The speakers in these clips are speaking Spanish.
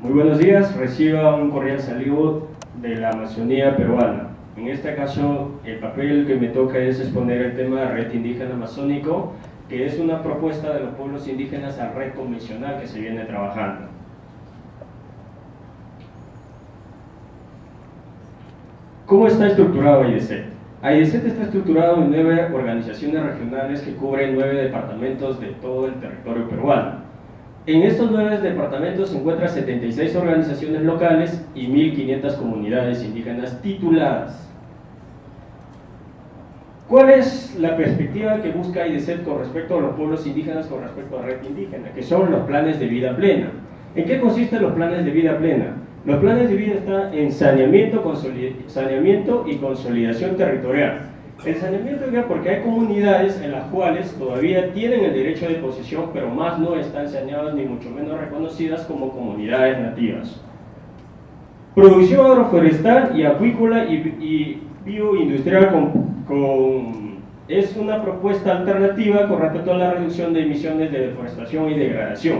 Muy buenos días, reciba un cordial saludo de la Amazonía peruana. En este caso, el papel que me toca es exponer el tema de Red Indígena Amazónico, que es una propuesta de los pueblos indígenas al red convencional que se viene trabajando. ¿Cómo está estructurado AIDESET? AIDESET está estructurado en 9 organizaciones regionales que cubren 9 departamentos de todo el territorio peruano. En estos 9 departamentos se encuentran 76 organizaciones locales y 1.500 comunidades indígenas tituladas. ¿Cuál es la perspectiva que busca AIDESET con respecto a los pueblos indígenas, con respecto a Red Indígena? Que son los planes de vida plena. ¿En qué consisten los planes de vida plena? Los planes de vida están en saneamiento y consolidación territorial. El saneamiento ya porque hay comunidades en las cuales todavía tienen el derecho de posesión, pero más no están saneadas ni mucho menos reconocidas como comunidades nativas. Producción agroforestal y acuícola y bioindustrial es una propuesta alternativa con respecto a la reducción de emisiones de deforestación y degradación.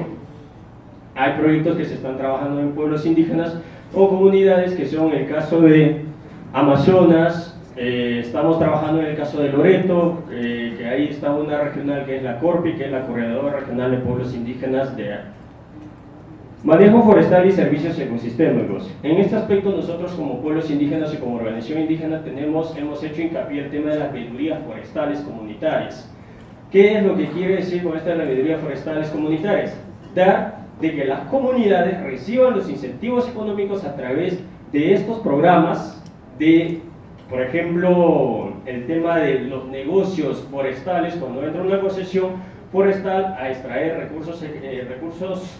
Hay proyectos que se están trabajando en pueblos indígenas o comunidades que son el caso de Amazonas. Estamos trabajando en el caso de Loreto, que ahí está una regional que es la CORPI, que es la Coordinadora Regional de Pueblos Indígenas de Manejo Forestal y Servicios Ecosistémicos. En este aspecto nosotros como pueblos indígenas y como organización indígena hemos hecho hincapié en el tema de las veedurías forestales comunitarias. ¿Qué es lo que quiere decir con estas veedurías forestales comunitarias? Dar de que las comunidades reciban los incentivos económicos a través de estos programas de, por ejemplo, el tema de los negocios forestales, cuando entra una concesión forestal a extraer recursos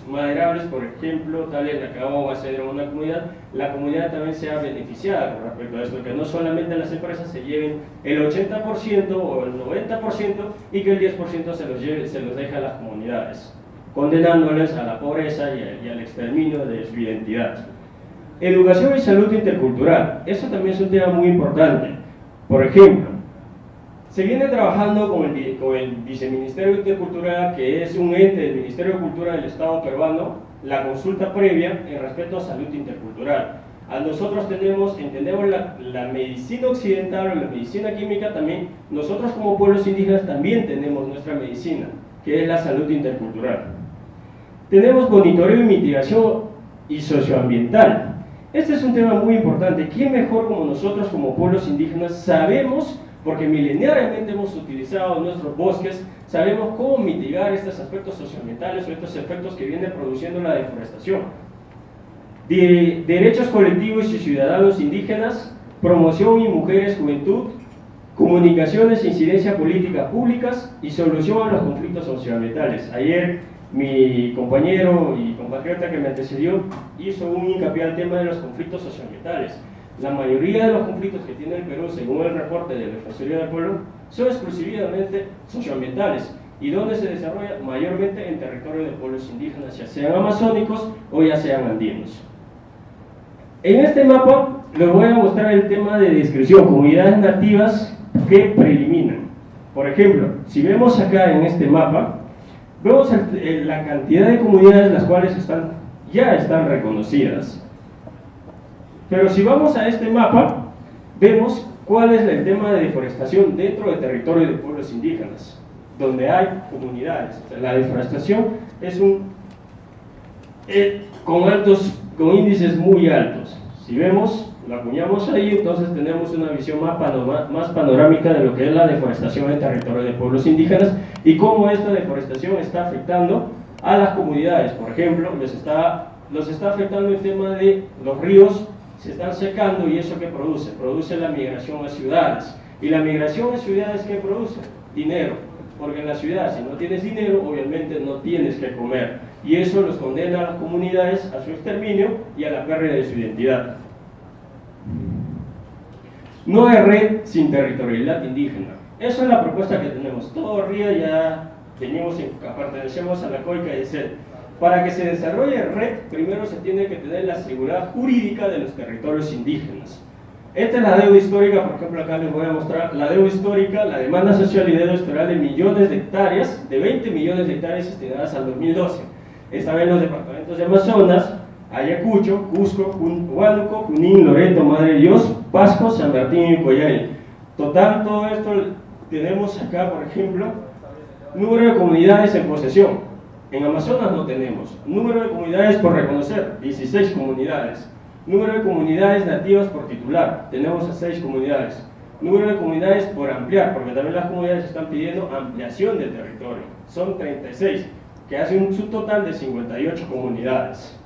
maderables, por ejemplo, tal en la caoba va a ser una comunidad, la comunidad también sea beneficiada con respecto a esto, que no solamente las empresas se lleven el 80% o el 90% y que el 10% se los deja a las comunidades, condenándoles a la pobreza y al exterminio de su identidad. Educación y salud intercultural, eso también es un tema muy importante. Por ejemplo, se viene trabajando con el Viceministerio Intercultural, que es un ente del Ministerio de Cultura del Estado peruano, la consulta previa en respecto a salud intercultural. Nosotros entendemos la medicina occidental o la medicina química también, nosotros como pueblos indígenas también tenemos nuestra medicina, que es la salud intercultural. Tenemos monitoreo y mitigación y socioambiental. Este es un tema muy importante. ¿Quién mejor como nosotros como pueblos indígenas sabemos, porque milenariamente hemos utilizado nuestros bosques, sabemos cómo mitigar estos aspectos socioambientales o estos efectos que viene produciendo la deforestación? Derechos colectivos y ciudadanos indígenas, promoción y mujeres, juventud, comunicaciones e incidencia política públicas y solución a los conflictos socioambientales. Ayer mi compañero y compatriota que me antecedió hizo un hincapié al tema de los conflictos socioambientales. La mayoría de los conflictos que tiene el Perú, según el reporte de la Defensoría del Pueblo, son exclusivamente socioambientales y donde se desarrolla mayormente en territorio de pueblos indígenas, ya sean amazónicos o ya sean andinos. En este mapa les voy a mostrar el tema de descripción, comunidades nativas que preeliminan. Por ejemplo, si vemos acá en este mapa, vemos la cantidad de comunidades las cuales ya están reconocidas. Pero si vamos a este mapa, vemos cuál es el tema de deforestación dentro del territorio de pueblos indígenas, donde hay comunidades. O sea, la deforestación es con índices muy altos. Si vemos, lo acuñamos ahí, entonces tenemos una visión más panorámica de lo que es la deforestación en territorio de pueblos indígenas y cómo esta deforestación está afectando a las comunidades. Por ejemplo, los está afectando el tema de los ríos, se están secando y eso ¿qué produce? Produce la migración a ciudades. ¿Y la migración a ciudades qué produce? Dinero. Porque en la ciudad, si no tienes dinero, obviamente no tienes que comer. Y eso los condena a las comunidades a su exterminio y a la pérdida de su identidad. No hay red sin territorialidad indígena. Esa es la propuesta que tenemos. Todo RIA ya pertenecemos a la COICA y AIDESET. Para que se desarrolle red, primero se tiene que tener la seguridad jurídica de los territorios indígenas. Esta es la deuda histórica, por ejemplo, acá les voy a mostrar la deuda histórica, la demanda social y deuda histórica de millones de hectáreas, de 20 millones de hectáreas estimadas al 2012. Esta vez en los departamentos de Amazonas, Ayacucho, Cusco, Huánuco, Junín, Loreto, Madre de Dios, Pasco, San Martín y Coyhaique. Total, todo esto tenemos acá, por ejemplo, número de comunidades en posesión. En Amazonas no tenemos. Número de comunidades por reconocer, 16 comunidades. Número de comunidades nativas por titular, tenemos a 6 comunidades. Número de comunidades por ampliar, porque también las comunidades están pidiendo ampliación del territorio. Son 36, que hace un subtotal de 58 comunidades.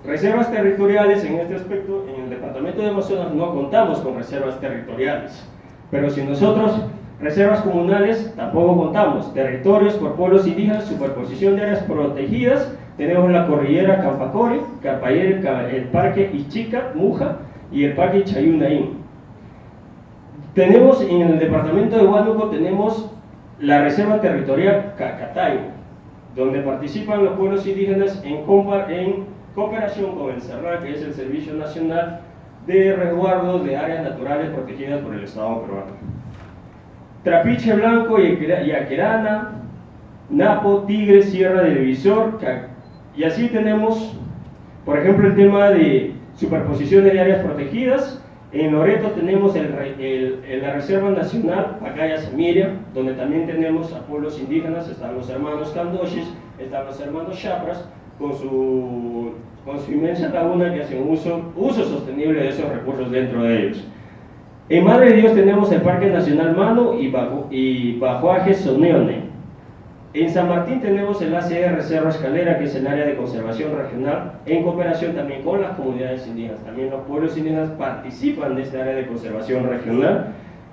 Reservas territoriales, en este aspecto, en el departamento de Amazonas no contamos con reservas territoriales. Pero si nosotros, reservas comunales, tampoco contamos. Territorios por pueblos indígenas, superposición de áreas protegidas, tenemos la cordillera Campacore, Carpayere, el parque Ichica, Muja y el parque Chayunaín. Tenemos en el departamento de Huánuco, tenemos la reserva territorial Cacatay, donde participan los pueblos indígenas en cooperación con el CERNAC, que es el Servicio Nacional de Resguardo de Áreas Naturales Protegidas por el Estado peruano. Trapiche Blanco, Yaquerana, Napo, Tigre, Sierra del Visor, y así tenemos, por ejemplo, el tema de superposiciones de áreas protegidas. En Loreto tenemos la Reserva Nacional Pacaya Samiria, donde también tenemos a pueblos indígenas, están los hermanos Candoshis, están los hermanos Chapras, con su inmensa laguna, que hacen uso sostenible de esos recursos dentro de ellos. En Madre de Dios tenemos el Parque Nacional Mano y Bajuaje Soneone. En San Martín tenemos el ACR Cerro Escalera, que es el área de conservación regional, en cooperación también con las comunidades indígenas. También los pueblos indígenas participan de esta área de conservación regional.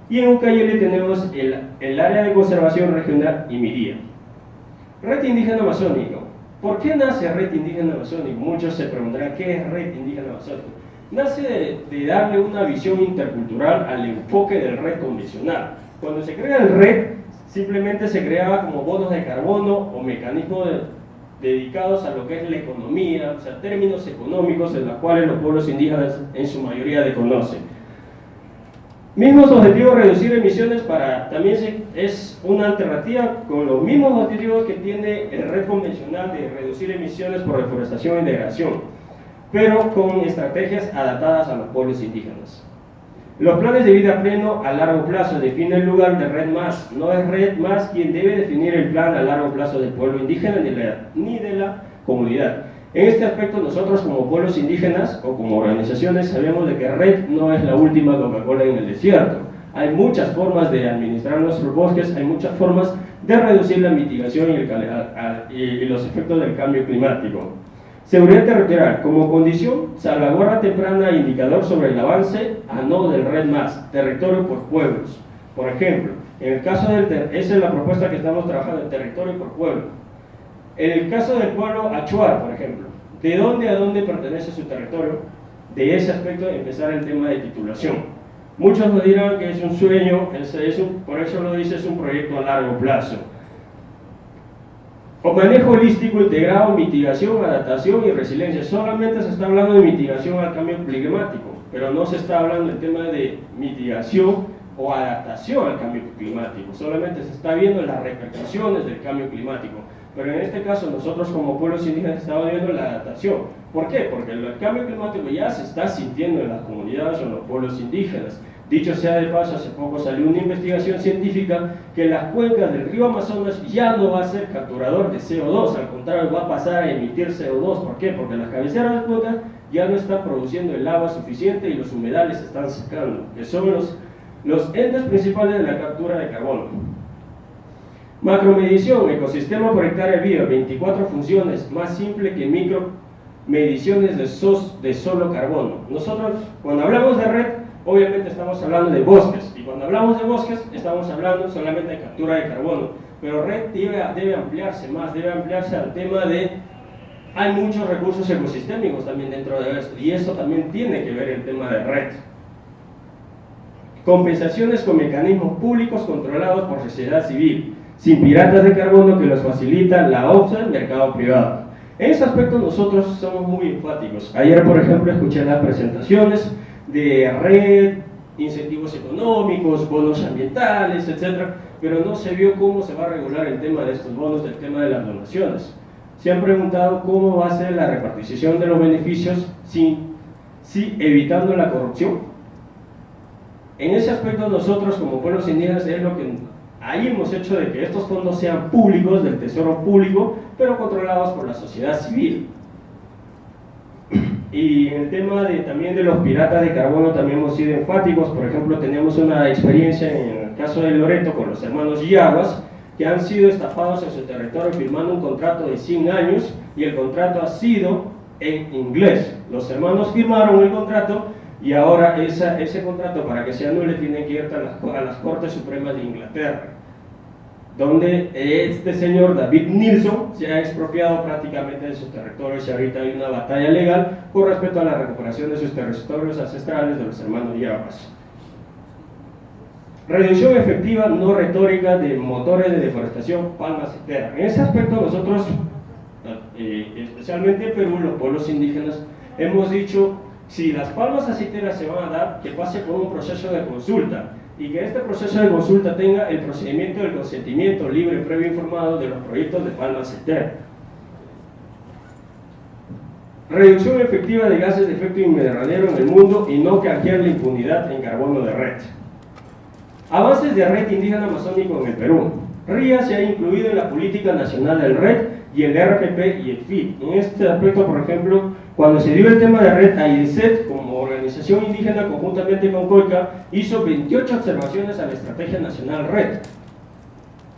Y en Ucayali tenemos el área de conservación regional Imiría. Red Indígena Amazónico. ¿Por qué nace Red Indígena Amazónico? Muchos se preguntarán, ¿qué es Red Indígena Amazónico? Nace de darle una visión intercultural al enfoque del red convencional. Cuando se crea el red, simplemente se creaba como bonos de carbono o mecanismos dedicados a lo que es la economía, o sea, términos económicos en los cuales los pueblos indígenas en su mayoría desconocen. Mismos objetivos, reducir emisiones, también es una alternativa con los mismos objetivos que tiene el red convencional de reducir emisiones por deforestación e integración, pero con estrategias adaptadas a los pueblos indígenas. Los planes de vida pleno a largo plazo definen el lugar de Red Más. No es Red Más quien debe definir el plan a largo plazo del pueblo indígena ni de la comunidad. En este aspecto, nosotros como pueblos indígenas o como organizaciones sabemos de que Red no es la última Coca-Cola en el desierto. Hay muchas formas de administrar nuestros bosques, hay muchas formas de reducir la mitigación y los efectos del cambio climático. Seguridad territorial, como condición, salvaguarda temprana e indicador sobre el avance a no del Red Más, territorio por pueblos. Por ejemplo, en el caso esa es la propuesta que estamos trabajando, el territorio por pueblo. En el caso del pueblo Achuar, por ejemplo, ¿de dónde a dónde pertenece su territorio? De ese aspecto empezar el tema de titulación. Muchos nos dirán que es un sueño, por eso lo dice, es un proyecto a largo plazo. O manejo holístico integrado, mitigación, adaptación y resiliencia. Solamente se está hablando de mitigación al cambio climático, pero no se está hablando del tema de mitigación o adaptación al cambio climático. Solamente se está viendo las repercusiones del cambio climático. Pero en este caso nosotros como pueblos indígenas estamos viendo la adaptación. ¿Por qué? Porque el cambio climático ya se está sintiendo en las comunidades o en los pueblos indígenas. Dicho sea de paso, hace poco salió una investigación científica que las cuencas del río Amazonas ya no va a ser capturador de CO2, al contrario va a pasar a emitir CO2. ¿Por qué? Porque las cabeceras de cuencas ya no están produciendo el agua suficiente y los humedales se están secando, que son los entes principales de la captura de carbono. Macromedición, ecosistema por hectárea viva, 24 funciones, más simple que micromediciones de solo carbono. Nosotros, cuando hablamos de red, obviamente estamos hablando de bosques, y cuando hablamos de bosques, estamos hablando solamente de captura de carbono, pero red debe ampliarse más, debe ampliarse al tema de, hay muchos recursos ecosistémicos también dentro de esto, y esto también tiene que ver el tema de red. Compensaciones con mecanismos públicos controlados por sociedad civil, sin piratas de carbono que los facilita la OPSA, el mercado privado. En ese aspecto nosotros somos muy enfáticos. Ayer, por ejemplo, escuché las presentaciones de red, incentivos económicos, bonos ambientales, etc., pero no se vio cómo se va a regular el tema de estos bonos, el tema de las donaciones. ¿Se han preguntado cómo va a ser la repartición de los beneficios evitando la corrupción? En ese aspecto nosotros como pueblos indígenas es lo que ahí hemos hecho, de que estos fondos sean públicos, del tesoro público, pero controlados por la sociedad civil. Y en el tema también de los piratas de carbono también hemos sido enfáticos. Por ejemplo, tenemos una experiencia en el caso de Loreto con los hermanos Yaguas, que han sido estafados en su territorio firmando un contrato de 100 años, y el contrato ha sido en inglés. Los hermanos firmaron el contrato y ahora ese contrato, para que se anule, tiene que ir a las Cortes Supremas de Inglaterra, donde este señor David Nilsson se ha expropiado prácticamente de sus territorios, y ahorita hay una batalla legal con respecto a la recuperación de sus territorios ancestrales de los hermanos Yaguas. Reducción efectiva, no retórica, de motores de deforestación, palma acetera. En ese aspecto nosotros, especialmente en Perú, los pueblos indígenas, hemos dicho, si las palmas aceiteras se van a dar, que pase por un proceso de consulta, y que este proceso de consulta tenga el procedimiento del consentimiento libre, previo informado de los proyectos de palma aceitera. Reducción efectiva de gases de efecto invernadero en el mundo y no canjear la impunidad en carbono de red. Avances de red indígena amazónico en el Perú. RIA se ha incluido en la política nacional del red y el RPP y el FIT. En este aspecto, por ejemplo, cuando se dio el tema de red, AIDESET, como organización indígena conjuntamente con COICA, hizo 28 observaciones a la Estrategia Nacional Red.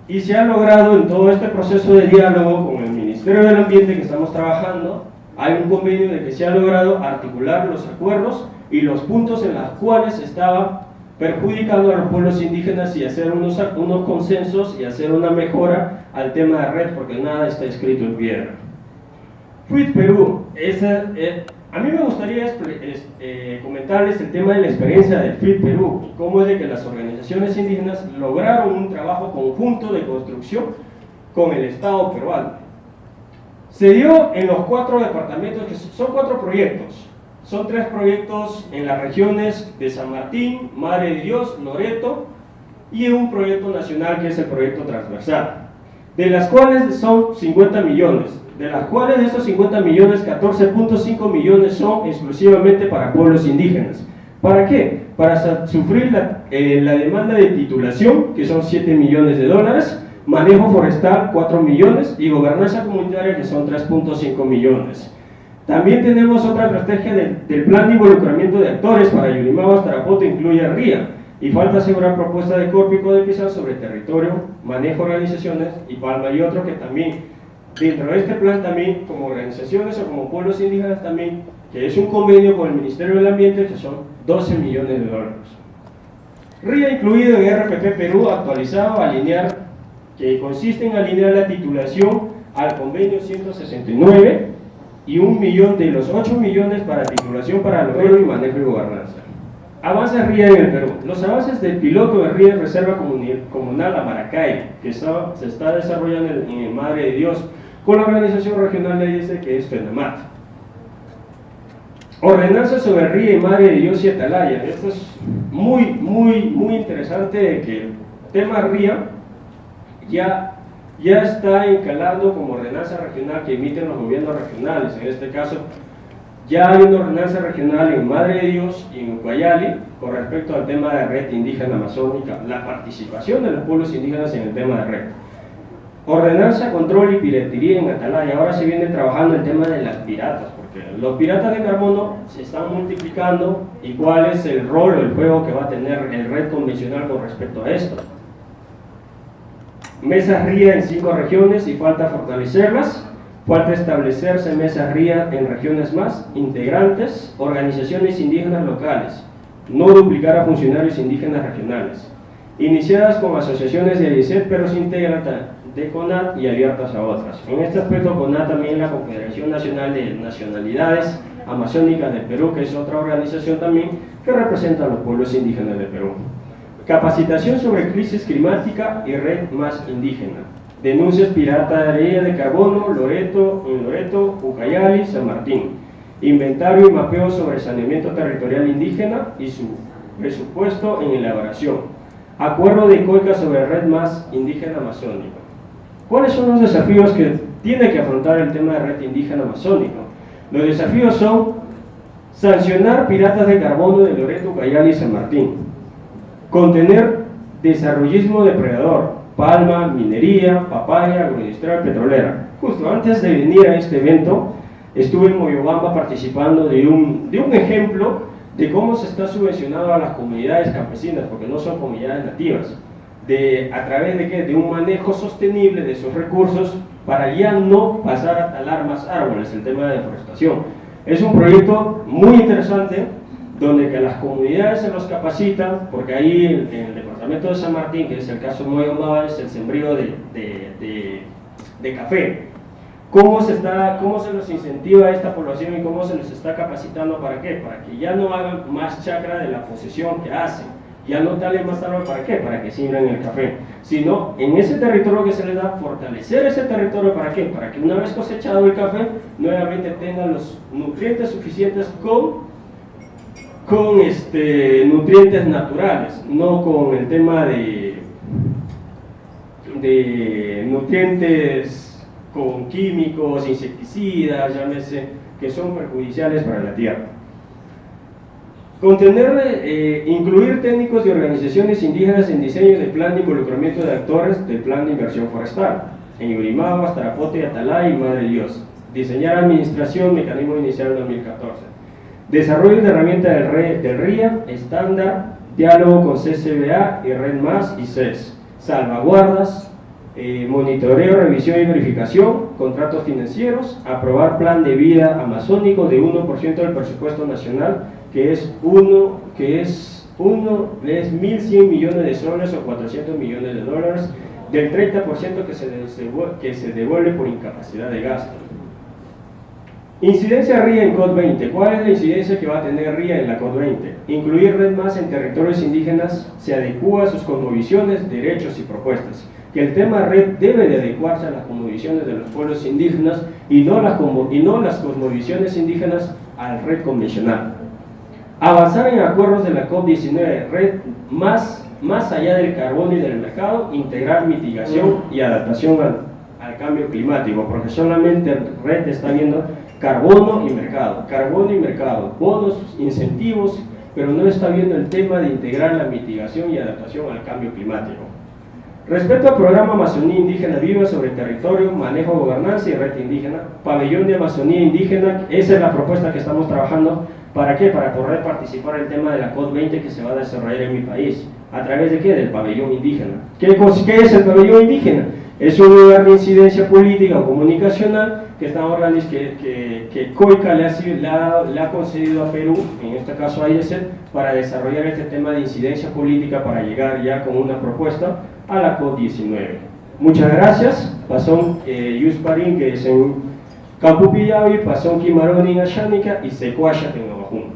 Y se ha logrado en todo este proceso de diálogo con el Ministerio del Ambiente que estamos trabajando, hay un convenio de que se ha logrado articular los acuerdos y los puntos en los cuales estaba perjudicando a los pueblos indígenas, y hacer unos consensos y hacer una mejora al tema de red, porque nada está escrito en piedra. FIT Perú, a mí me gustaría comentarles el tema de la experiencia del FIT Perú, y cómo es de que las organizaciones indígenas lograron un trabajo conjunto de construcción con el Estado peruano. Se dio en los 4 departamentos, que son 4 proyectos. Son 3 proyectos en las regiones de San Martín, Madre de Dios, Loreto, y un proyecto nacional que es el proyecto transversal, de las cuales son 50 millones, de las cuales de esos 50 millones, 14.5 millones son exclusivamente para pueblos indígenas. ¿Para qué? Para sufrir la demanda de titulación, que son 7 millones de dólares, manejo forestal 4 millones y gobernanza comunitaria, que son 3.5 millones. También tenemos otra estrategia del plan de involucramiento de actores para Yurimaguas, Tarapoto, incluye RIA, y falta asegurar propuesta de Córpico de Pizarro sobre territorio, manejo, organizaciones y palma, y otro que también, dentro de este plan también, como organizaciones o como pueblos indígenas también, que es un convenio con el Ministerio del Ambiente, que son 12 millones de dólares. RIA incluido en RPP Perú, actualizado, que consiste en alinear la titulación al convenio 169, y 1 millón de los 8 millones para titulación para logreo y manejo y gobernanza. Avances RIA en el Perú. Los avances del piloto de RIA en Reserva Comunal Amaracay, que se está desarrollando en Madre de Dios, con la organización regional de IES, que es FENAMAT. Ordenanza sobre RIA y Madre de Dios y Atalaya. Esto es muy interesante, que el tema RIA ya está encalado como ordenanza regional que emiten los gobiernos regionales. En este caso, ya hay una ordenanza regional en Madre de Dios y en Ucayali con respecto al tema de red indígena amazónica, la participación de los pueblos indígenas en el tema de red. Ordenanza, control y piratería en Atalaya. Ahora se viene trabajando el tema de las piratas, porque los piratas de carbono se están multiplicando, y cuál es el rol o el juego que va a tener el red convencional con respecto a esto. Mesas RIA en 5 regiones y falta fortalecerlas, falta establecerse mesas RIA en regiones más integrantes, organizaciones indígenas locales, no duplicar a funcionarios indígenas regionales, iniciadas con asociaciones de AIESET pero se integran de CONAT y abiertas a otras. En este aspecto, CONAT también la Confederación Nacional de Nacionalidades Amazónicas del Perú, que es otra organización también que representa a los pueblos indígenas del Perú. Capacitación sobre crisis climática y red más indígena. Denuncias piratería de carbono, Loreto, Ucayali, San Martín. Inventario y mapeo sobre saneamiento territorial indígena y su presupuesto en elaboración. Acuerdo de COICA sobre red más indígena amazónica. ¿Cuáles son los desafíos que tiene que afrontar el tema de red indígena amazónico. Los desafíos son sancionar piratas de carbono de Loreto, Cayali y San Martín, contener desarrollismo depredador, palma, minería, papaya, agroindustrial, petrolera. Justo antes de venir a este evento, estuve en Moyobamba participando de un ejemplo de cómo se está subvencionando a las comunidades campesinas, porque no son comunidades nativas, a través de ¿qué? De un manejo sostenible de sus recursos para ya no pasar a talar más árboles, el tema de deforestación. Es un proyecto muy interesante, donde que las comunidades se los capacitan, porque ahí en el departamento de San Martín, que es el caso de Moyobamba, es el sembrío de café. ¿Cómo se los incentiva a esta población y cómo se les está capacitando? ¿Para qué? Para que ya no hagan más chacra de la posesión que hacen, ya no talen más árboles. ¿Para qué? Para que siembren el café, sino en ese territorio que se les da, fortalecer ese territorio. ¿Para qué? Para que una vez cosechado el café, nuevamente tengan los nutrientes suficientes con nutrientes naturales, no con el tema de nutrientes con químicos, insecticidas, llámese, que son perjudiciales para la tierra. Incluir técnicos y organizaciones indígenas en diseño de plan de involucramiento de actores del plan de inversión forestal, en Yurimagua, Tarapote, Atalay y Madre Dios. Diseñar administración, mecanismo inicial 2014. Desarrollo de herramientas del RIA, estándar, diálogo con CCBA y Red Más y CES. Salvaguardas, monitoreo, revisión y verificación, contratos financieros, aprobar plan de vida amazónico de 1% del presupuesto nacional, que es 1.100 millones de soles o 400 millones de dólares, del 30% que se devuelve por incapacidad de gasto. Incidencia RIA en COD20. ¿Cuál es la incidencia que va a tener RIA en la COD20? Incluir Red Más en territorios indígenas se adecúa a sus cosmovisiones, derechos y propuestas. Que el tema red debe de adecuarse a las cosmovisiones de los pueblos indígenas y no las cosmovisiones indígenas al red convencional. Avanzar en acuerdos de la COP19, red más allá del carbono y del mercado, integrar mitigación y adaptación al cambio climático, porque solamente red está viendo carbono y mercado, bonos, incentivos, pero no está viendo el tema de integrar la mitigación y adaptación al cambio climático. Respecto al programa Amazonía Indígena Viva sobre territorio, manejo, gobernanza y red indígena, pabellón de Amazonía Indígena, esa es la propuesta que estamos trabajando. ¿Para qué? Para poder participar en el tema de la COP20 que se va a desarrollar en mi país. ¿A través de qué? Del pabellón indígena. ¿Qué es el pabellón indígena? Es un lugar de incidencia política o comunicacional que que COICA le ha concedido a Perú, en este caso a IESET, para desarrollar este tema de incidencia política para llegar ya con una propuesta a la COP19. Muchas gracias. Pasón Yusparín, que es en Campo Pillavi, Pasón Kimaroni en Ashánica y Secuaya en Navajún.